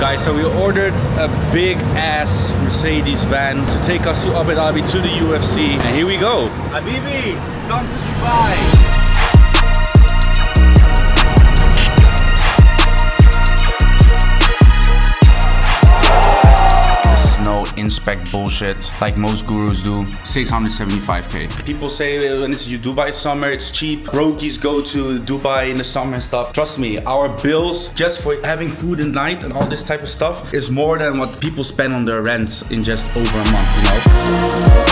Guys, so we ordered a big ass Mercedes van to take us to Abu Dhabi to the UFC, and here we go. Habibi, come to Dubai. Inspect bullshit like most gurus do. 675k. People say when it's Dubai summer, it's cheap. Brokies go to Dubai in the summer and stuff. Trust me, our bills just for having food and night and all this type of stuff is more than what people spend on their rent in just over a month, you know?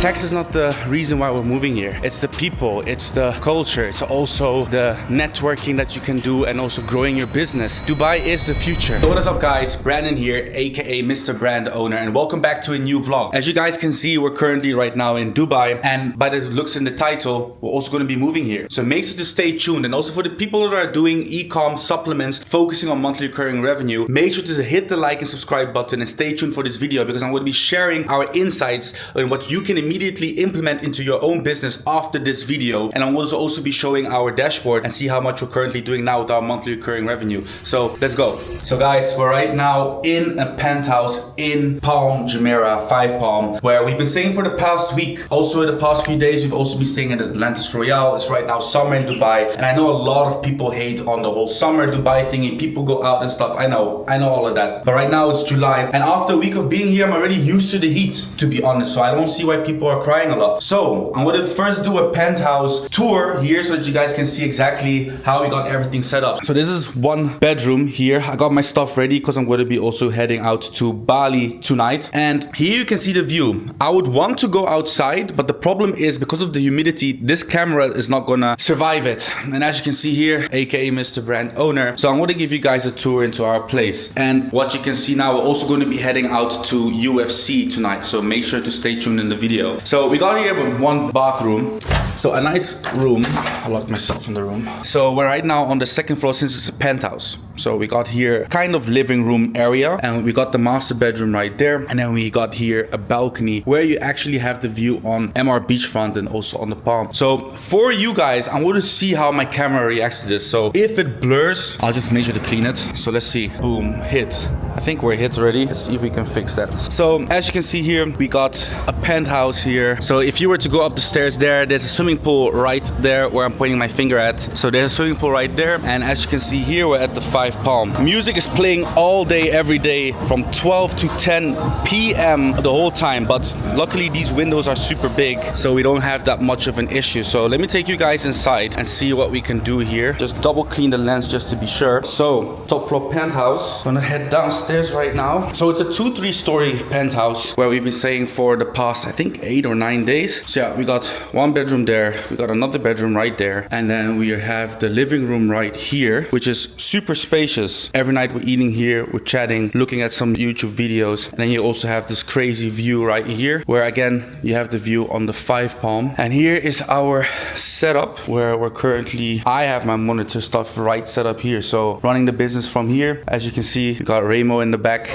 Tax is not the reason why we're moving here. It's the people, it's the culture, it's also the networking that you can do and also growing your business. Dubai is the future. So what is up guys, Brandon here, aka Mr. Brand Owner, and welcome back to a new vlog. As you guys can see, we're currently right now in Dubai, and by the looks in the title, we're also going to be moving here. So make sure to stay tuned, and also for the people that are doing e-com supplements, focusing on monthly recurring revenue, make sure to hit the like and subscribe button and stay tuned for this video, because I'm going to be sharing our insights on what you can immediately implement into your own business after this video. And I'm also be showing our dashboard and see how much we're currently doing now with our monthly recurring revenue. So let's go. So guys, we're right now in a penthouse in Palm Jumeirah, 5 Palm, where we've been staying for the past week. Also in the past few days, we've also been staying at Atlantis Royale. It's right now summer in Dubai, and I know a lot of people hate on the whole summer Dubai thingy. People go out and stuff. I know all of that. But right now it's July, and after a week of being here, I'm already used to the heat, to be honest. So I don't see why people are crying a lot. So I'm going to first do a penthouse tour here so that you guys can see exactly how we got everything set up. So this is one bedroom here. I got my stuff ready because I'm going to be also heading out to Bali tonight. And here you can see the view. I would want to go outside, but the problem is because of the humidity, this camera is not going to survive it. And as you can see here, aka Mr. Brand Owner. So I'm going to give you guys a tour into our place. And what you can see now, we're also going to be heading out to UFC tonight. So make sure to stay tuned in the video. So we got here with one bathroom. So a nice room. I locked myself in the room. So we're right now on the second floor since it's a penthouse. So we got here kind of living room area, and we got the master bedroom right there. And then we got here a balcony where you actually have the view on MR beachfront and also on the Palm. So for you guys, I want to see how my camera reacts to this. So if it blurs, I'll just make sure to clean it. So let's see. Boom, hit. I think we're hit already. Let's see if we can fix that. So as you can see here, we got a penthouse here. So if you were to go up the stairs there's a swimming pool right there where I'm pointing my finger at. So there's a swimming pool right there. And as you can see here, we're at the 5 Palm. Music is playing all day, every day from 12 to 10 p.m. the whole time. But luckily these windows are super big, so we don't have that much of an issue. So let me take you guys inside and see what we can do here. Just double clean the lens just to be sure. So top floor penthouse. I'm gonna head downstairs right now. So it's a 2-3 story penthouse where we've been staying for the past, I think 8 or 9 days. So yeah, we got one bedroom there, we got another bedroom right there, and then we have the living room right here, which is super spacious. Every night we're eating here, we're chatting, looking at some YouTube videos, and then you also have this crazy view right here where again you have the view on the 5 Palm. And here is our setup where we're currently, I have my monitor stuff right set up here, so running the business from here. As you can see, we got Ramo in the back.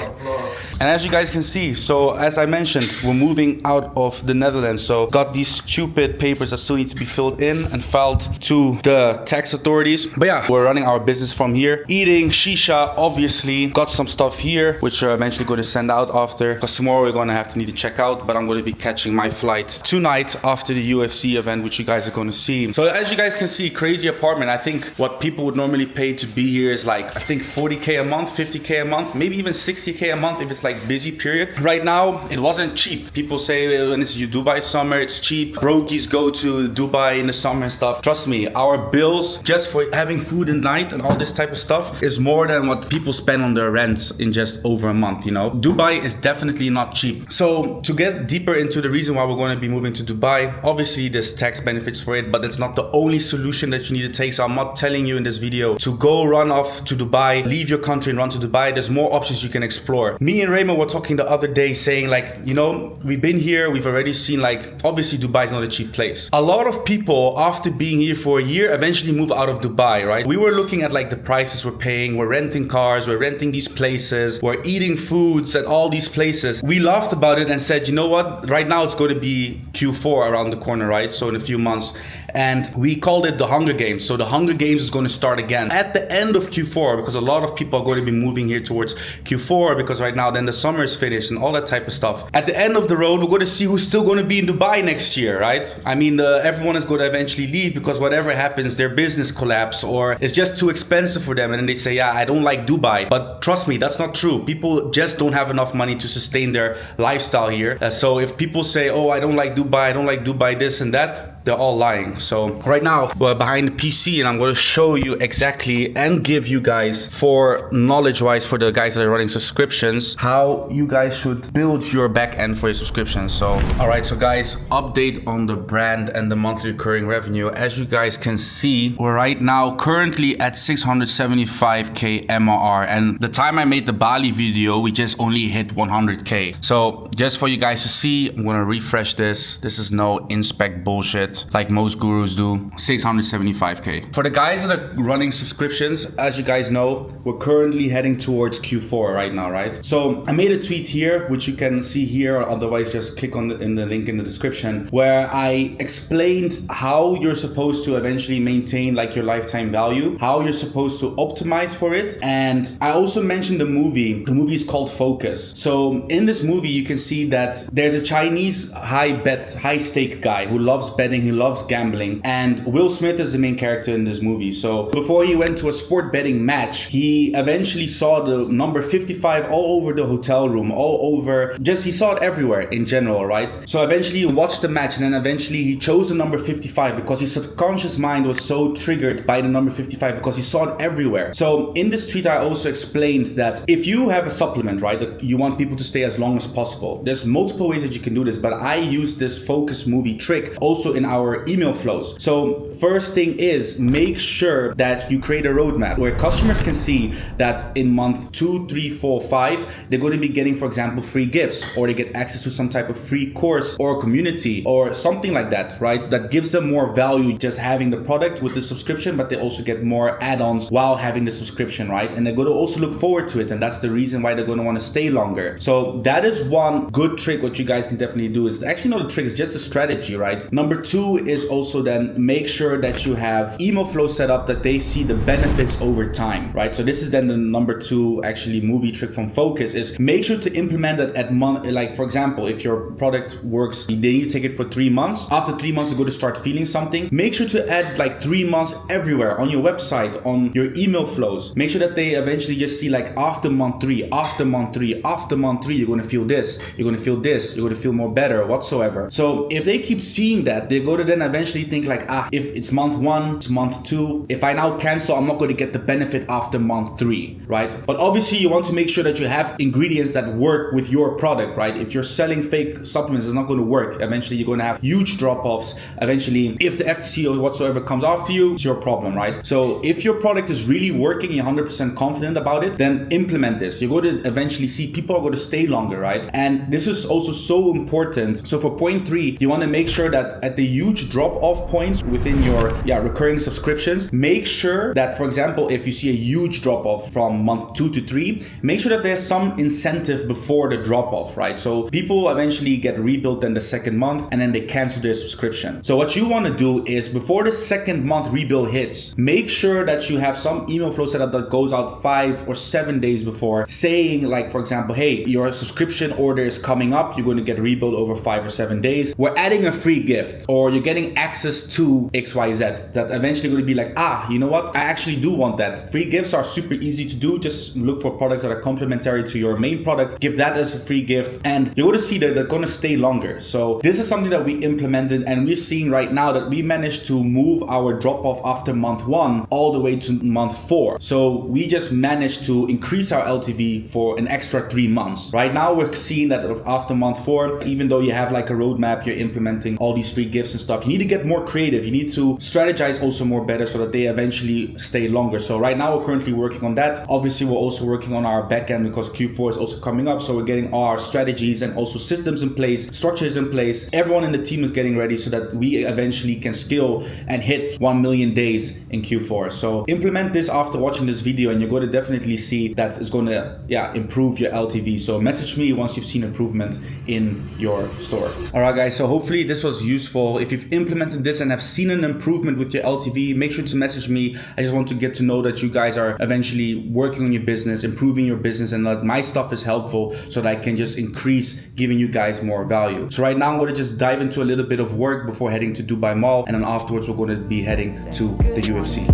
And as you guys can see, so as I mentioned, we're moving out of the Netherlands, so got these stupid papers that still need to be filled in and filed to the tax authorities. But yeah, we're running our business from here, eating shisha, obviously. Got some stuff here which we're eventually going to send out after, because tomorrow we're going to need to check out. But I'm going to be catching my flight tonight after the UFC event, which you guys are going to see. So as you guys can see, crazy apartment. I think what people would normally pay to be here is like, I think 40k a month, 50k a month, maybe even 60k a month if it's like busy period. Right now it wasn't cheap. People say when it's Dubai summer, it's cheap. Brokies go to Dubai in the summer and stuff. Trust me, our bills just for having food and night and all this type of stuff is more than what people spend on their rents in just over a month, you know. Dubai is definitely not cheap. So to get deeper into the reason why we're going to be moving to Dubai, obviously there's tax benefits for it, but it's not the only solution that you need to take. So I'm not telling you in this video to go run off to Dubai, leave your country and run to Dubai. There's more options you can explore. Me and Raymond were talking the other day saying like, you know, we've been here, we've already seen like, obviously Dubai is not a cheap place. A lot of people after being here for a year eventually move out of Dubai, right? We were looking at like the prices we're paying, we're renting cars, we're renting these places, we're eating foods at all these places. We laughed about it and said, you know what, right now it's going to be Q4 around the corner, right? So in a few months. and we called it the Hunger Games. So the Hunger Games is going to start again at the end of Q4, because a lot of people are going to be moving here towards Q4, because right now then the summer is finished and all that type of stuff. At the end of the road, we're going to see who's still going to be in Dubai next year, right? I mean, everyone is going to eventually leave, because whatever happens, their business collapse or it's just too expensive for them, and then they say, yeah, I don't like Dubai. But trust me, that's not true. People just don't have enough money to sustain their lifestyle here. So if people say, oh, I don't like Dubai, this and that, they're all lying. So right now we're behind the PC, and I'm going to show you exactly and give you guys, for knowledge wise, for the guys that are running subscriptions, how you guys should build your back end for your subscriptions. So all right, so guys, update on the brand and the monthly recurring revenue. As you guys can see, we're right now currently at 675k MRR, and the time I made the Bali video, we just only hit 100k. So just for you guys to see, I'm going to refresh this. This is no inspect bullshit like most gurus do. 675k. For the guys that are running subscriptions, as you guys know, we're currently heading towards Q4 right now, right? So I made a tweet here, which you can see here, otherwise just click on the link in the description, where I explained how you're supposed to eventually maintain like your lifetime value, how you're supposed to optimize for it. And I also mentioned the movie. The movie is called Focus. So in this movie, you can see that there's a Chinese high stake guy who loves betting, he loves gambling, and Will Smith is the main character in this movie. So before he went to a sport betting match, he eventually saw the number 55 all over the hotel room, all over, just he saw it everywhere in general, right? So eventually he watched the match, and then eventually he chose the number 55 because his subconscious mind was so triggered by the number 55 because he saw it everywhere. So in this tweet, I also explained that if you have a supplement, right, that you want people to stay as long as possible, there's multiple ways that you can do this, but I use this focus movie trick also in our email flows. So first thing is, make sure that you create a roadmap where customers can see that in month 2, 3, 4, 5, they're going to be getting, for example, free gifts, or they get access to some type of free course or community or something like that, right? That gives them more value just having the product with the subscription, but they also get more add-ons while having the subscription, right? And they're going to also look forward to it, and that's the reason why they're going to want to stay longer. So that is one good trick. What you guys can definitely do is actually not a trick, it's just a strategy, right? Number 2 is also then make sure that you have email flow set up that they see the benefits over time, right? So this is then the number 2 actually movie trick from Focus, is make sure to implement that at month. Like for example, if your product works, then you take it for 3 months. After 3 months, you go to start feeling something. Make sure to add like 3 months everywhere on your website, on your email flows. Make sure that they eventually just see like after month 3, after month 3, after month 3, you're going to feel this, you're going to feel this, you're going to feel more better whatsoever. So if they keep seeing that, they go to then eventually think like, if it's month 1, it's month 2, if I now cancel, I'm not going to get the benefit after month 3, right? But obviously you want to make sure that you have ingredients that work with your product, right? If you're selling fake supplements, it's not going to work. Eventually you're going to have huge drop-offs. Eventually, if the FTC or whatsoever comes after you, it's your problem, right? So if your product is really working, you're 100% confident about it, then implement this. You're going to eventually see people are going to stay longer, right? And this is also so important. So for point 3, you want to make sure that at the huge drop-off points within your recurring subscriptions, make sure that, for example, if you see a huge drop-off from month 2 to 3, make sure that there's some incentive before the drop-off, right? So people eventually get rebuilt in the second month, and then they cancel their subscription. So what you want to do is, before the second month rebuild hits, make sure that you have some email flow set up that goes out 5 or 7 days before, saying like, for example, hey, your subscription order is coming up, you're going to get rebuild over 5 or 7 days, we're adding a free gift, or you're getting access to XYZ, that eventually going to be like, you know what, I actually do want that. Free gifts are super easy to do. Just look for products that are complementary to your main product, give that as a free gift, and you're going to see that they're going to stay longer. So this is something that we implemented, and we're seeing right now that we managed to move our drop off after month 1 all the way to month 4. So we just managed to increase our LTV for an extra 3 months. Right now we're seeing that after month 4, even though you have like a roadmap, you're implementing all these free gifts and stuff, you need to get more creative. You need to strategize also more better so that they eventually stay longer. So right now we're currently working on that. Obviously we're also working on our backend because Q4 is also coming up. So we're getting all our strategies and also systems in place, structures in place. Everyone in the team is getting ready so that we eventually can scale and hit 1 million days in Q4. So implement this after watching this video, and you're going to definitely see that it's going to improve your LTV. So message me once you've seen improvement in your store. All right guys, so hopefully this was useful if you've implemented this and have seen an improvement with your LTV, make sure to message me. I just want to get to know that you guys are eventually working on your business, improving your business, and that my stuff is helpful so that I can just increase giving you guys more value. So right now I'm going to just dive into a little bit of work before heading to Dubai Mall, and then afterwards we're going to be heading to the UFC.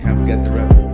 Can't forget the Red Bull.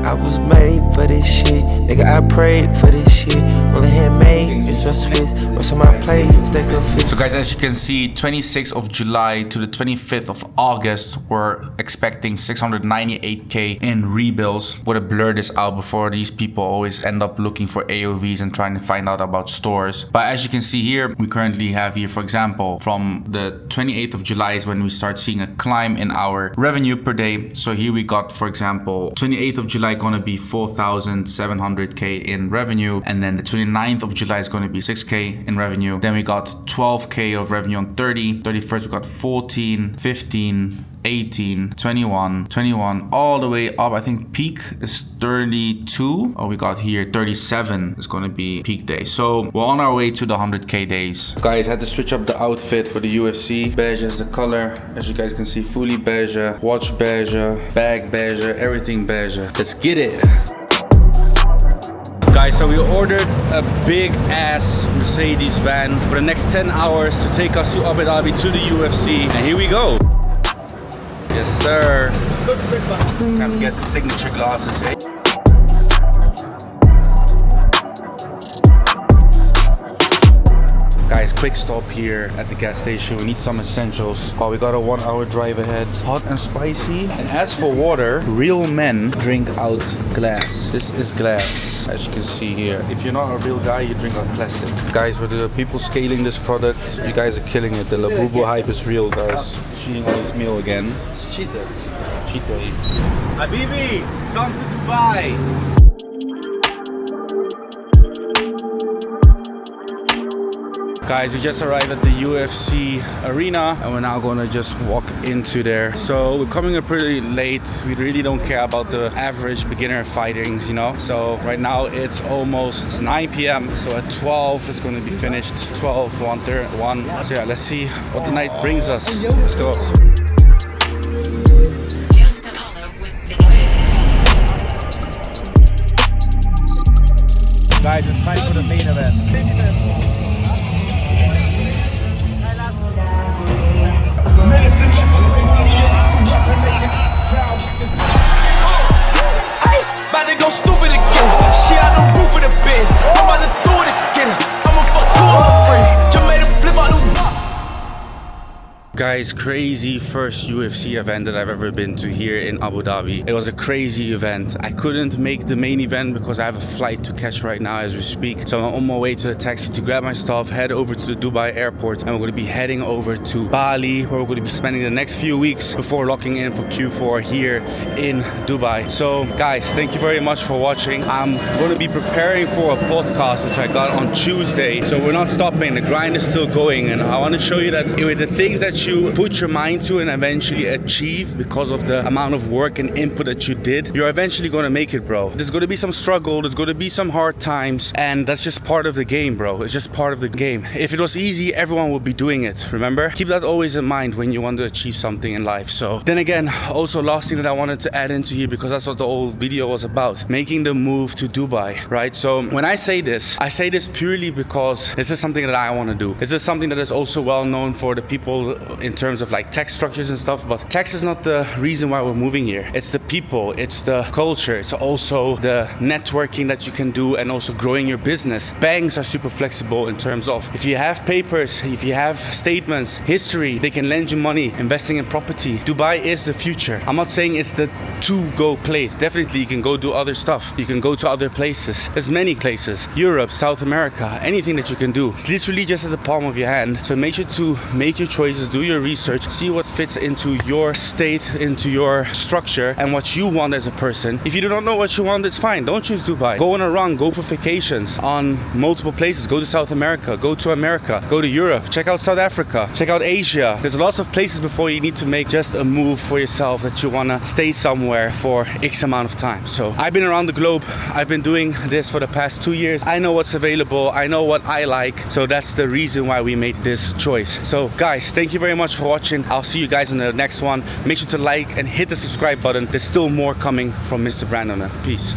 I was made for this shit, nigga. I prayed for this shit. Rolling handmade, it's a Swiss. What's on my plate? Stay good fit. So guys, as you can see, 26th of July to the 25th of August, we're expecting 698k in rebills. I'm gonna blur this out before these people always end up looking for AOVs and trying to find out about stores. But as you can see here, we currently have here, for example, from the 28th of July is when we start seeing a climb in our revenue per day. So here we got, for example, 28th of July gonna be 4,700k in revenue, and then the 29th of July is gonna be 6k in revenue. Then we got 12k of revenue on 31st we got 14, 15, 18, 21, all the way up. I think peak is 32. Oh, we got here 37 is going to be peak day. So we're on our way to the 100k days. Guys, had to switch up the outfit for the UFC. Beige is the color. As you guys can see, fully beige, watch beige, bag beige, everything beige. Let's get it. Guys, so we ordered a big ass Mercedes van for the next 10 hours to take us to Abu Dhabi to the UFC. And here we go. Yes, sir. Can't forget the signature glasses, eh? Guys, quick stop here at the gas station. We need some essentials. Oh, we got a 1 hour drive ahead. Hot and spicy. And as for water, real men drink out glass. This is glass, as you can see here. If you're not a real guy, you drink out plastic. Guys, for the people scaling this product, you guys are killing it. The Labubu hype is real, guys. Cheating on his meal again. It's cheater. Cheat day. Habibi, come to Dubai. Guys, we just arrived at the UFC arena and we're now gonna just walk into there. So we're coming up pretty late. We really don't care about the average beginner fightings, you know. So right now it's almost 9 p.m. So at 12 it's gonna be finished. 12 to 1. So yeah, let's see what the night brings us. Let's go. Guys, it's time for the main event. About to go stupid again. She out the roof of the Benz. I'm about to do it again. I'ma fuck 2 of my friends. Just made a flip out the rock. Guys, crazy first UFC event that I've ever been to here in Abu Dhabi. It was a crazy event. I couldn't make the main event because I have a flight to catch right now as we speak. So I'm on my way to the taxi to grab my stuff, head over to the Dubai airport, and we're going to be heading over to Bali, where we're going to be spending the next few weeks before locking in for Q4 here in Dubai. So guys, thank you very much for watching. I'm going to be preparing for a podcast which I got on Tuesday. So we're not stopping. The grind is still going, and I want to show you that with the things that you put your mind to and eventually achieve because of the amount of work and input that you did, you're eventually going to make it, bro. There's going to be some struggle, there's going to be some hard times, and that's just part of the game, bro. It's just part of the game. If it was easy, everyone would be doing it, remember? Keep that always in mind when you want to achieve something in life. So then again, also last thing that I wanted to add into here, because that's what the whole video was about, making the move to Dubai, right? So when I say this purely because this is something that I want to do. This is something that is also well known for the people in terms of like tax structures and stuff, but tax is not the reason why we're moving here. It's the people, it's the culture, it's also the networking that you can do, and also growing your business. Banks are super flexible in terms of if you have papers, if you have statements, history, they can lend you money. Investing in property, Dubai is the future. I'm not saying it's the to-go place. Definitely you can go do other stuff, you can go to other places. There's many places, Europe, South America, anything that you can do. It's literally just at the palm of your hand. So make sure to make your choices, do your research, see what fits into your state, into your structure, and what you want as a person. If you do not know what you want, it's fine. Don't choose Dubai. Go on a run, go for vacations on multiple places. Go to South America, go to America, go to Europe, check out South Africa, check out Asia. There's lots of places before you need to make just a move for yourself that you want to stay somewhere for X amount of time. So I've been around the globe. I've been doing this for the past 2 years. I know what's available. I know what I like. So that's the reason why we made this choice. So guys, thank you very very much for watching. I'll see you guys in the next one. Make sure to like and hit the subscribe button. There's still more coming from Mr. Brandon. Peace.